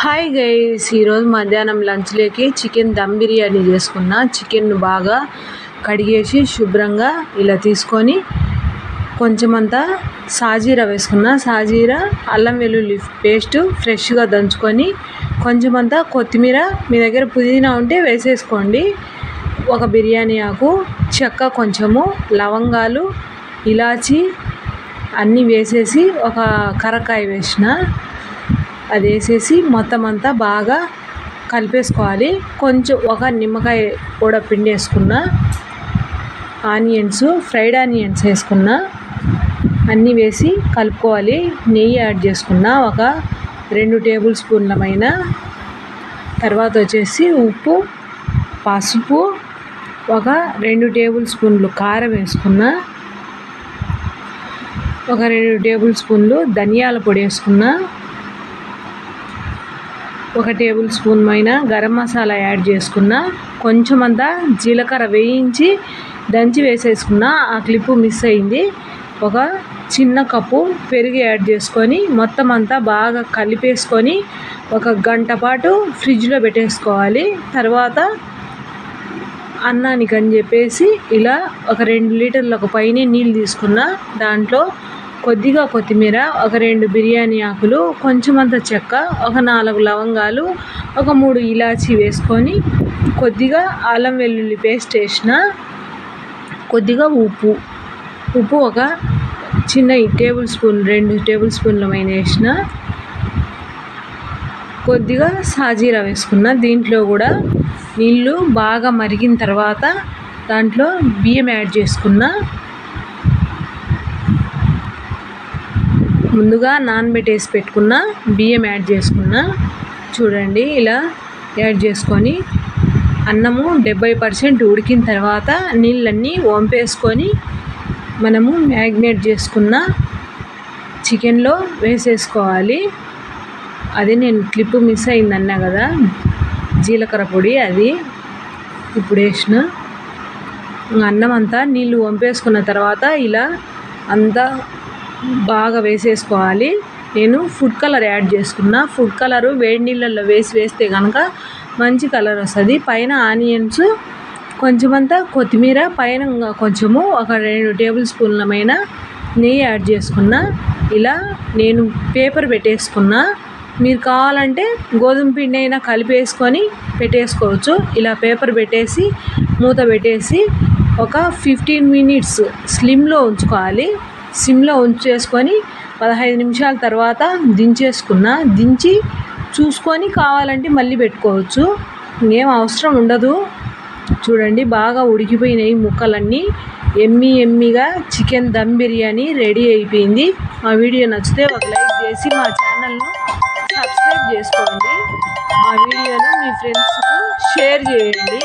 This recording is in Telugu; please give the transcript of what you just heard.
హాయ్ గైస్, ఈరోజు మధ్యాహ్నం లంచ్లోకి చికెన్ దమ్ బిర్యానీ చేసుకున్నా. చికెన్ బాగా కడిగేసి శుభ్రంగా ఇలా తీసుకొని కొంచెమంతా సాజీరా వేసుకున్నా. సాజీరా, అల్లం వెల్లుల్లి పేస్ట్ ఫ్రెష్గా దంచుకొని, కొంచెమంతా కొత్తిమీర, మీ దగ్గర పుదీనా ఉంటే వేసేసుకోండి. ఒక బిర్యానీ ఆకు, చెక్క కొంచెము, లవంగాలు, ఇలాచి అన్నీ వేసేసి ఒక కరక్కాయ వేసిన. అది వేసేసి మొత్తం అంతా బాగా కలిపేసుకోవాలి. కొంచెం ఒక నిమ్మకాయ కూడా పిండేసుకున్నా. ఆనియన్స్, ఫ్రైడ్ ఆనియన్స్ వేసుకున్నా. అన్నీ వేసి కలుపుకోవాలి. నెయ్యి యాడ్ చేసుకున్నా ఒక 2 టేబుల్ స్పూన్లమైన. తర్వాత వచ్చేసి ఉప్పు, పసుపు, ఒక 2 టేబుల్ స్పూన్లు కారం వేసుకున్నా. ఒక 2 టేబుల్ స్పూన్లు ధనియాల పొడి వేసుకున్నా. ఒక టేబుల్ స్పూన్ పైన గరం మసాలా యాడ్ చేసుకున్నా. కొంచెమంతా జీలకర్ర వేయించి దంచి వేసేసుకున్నా. ఆ క్లిప్పు మిస్ అయింది. ఒక చిన్న కప్పు పెరుగు యాడ్ చేసుకొని మొత్తం అంతా బాగా కలిపేసుకొని ఒక గంట పాటు ఫ్రిడ్జ్లో పెట్టేసుకోవాలి. తర్వాత అన్నానికి అని చెప్పేసి ఇలా ఒక 2 లీటర్లకు పైనే నీళ్ళు తీసుకున్నా. దాంట్లో కొద్దిగా కొత్తిమీర, ఒక 2 బిర్యానీ ఆకులు, కొంచెమంత చెక్క, ఒక 4 లవంగాలు, ఒక 3 ఇలాచీ వేసుకొని కొద్దిగా అల్లం వెల్లుల్లి పేస్ట్ వేసిన. కొద్దిగా ఉప్పు ఒక చిన్న టేబుల్ స్పూన్, 2 టేబుల్ స్పూన్ల పైన వేసిన. కొద్దిగా సాజీరా వేసుకున్న. దీంట్లో కూడా నీళ్ళు బాగా మరిగిన తర్వాత దాంట్లో బియ్యం యాడ్ చేసుకున్నా. ముందుగా నానబెట్టేసి పెట్టుకున్న బియ్యం యాడ్ చేసుకున్నా. చూడండి, ఇలా యాడ్ చేసుకొని అన్నము 70% ఉడికిన తర్వాత నీళ్ళన్నీ వంపేసుకొని మనము మ్యాగ్నేట్ చేసుకున్న చికెన్లో వేసేసుకోవాలి. అది నేను క్లిప్పు మిస్ అయిందన్నా కదా, జీలకర్ర పొడి అది ఇప్పుడు వేసిన. అన్నం అంతా నీళ్ళు వంపేసుకున్న తర్వాత ఇలా అంతా బాగా వేసేసుకోవాలి. నేను ఫుడ్ కలర్ యాడ్ చేసుకున్నా. ఫుడ్ కలరు వేడి నీళ్ళల్లో వేస్తే కనుక మంచి కలర్ వస్తుంది. పైన ఆనియన్స్, కొంచెమంతా కొత్తిమీర, పైన కొంచెము ఒక 2 టేబుల్ స్పూన్లమైన నెయ్యి యాడ్ చేసుకున్నా. ఇలా నేను పేపర్ పెట్టేసుకున్నా. మీరు కావాలంటే గోధుమ పిండి అయినా కలిపేసుకొని పెట్టేసుకోవచ్చు. ఇలా పేపర్ పెట్టేసి మూత పెట్టేసి ఒక 15 మినిట్స్ స్లిమ్లో ఉంచుకోవాలి. సిమ్లో ఉంచేసుకొని 15 నిమిషాల తర్వాత దించేసుకున్నా. దించి చూసుకొని కావాలంటే మళ్ళీ పెట్టుకోవచ్చు, ఏం అవసరం ఉండదు. చూడండి, బాగా ఉడికిపోయినాయి ముక్కలన్నీ. ఎమ్మీగా చికెన్ దమ్ బిర్యానీ రెడీ అయిపోయింది. మా వీడియో నచ్చితే ఒక లైక్ చేసి మా ఛానల్ను సబ్స్క్రైబ్ చేసుకోండి. మా వీడియోను మీ ఫ్రెండ్స్కు షేర్ చేయండి.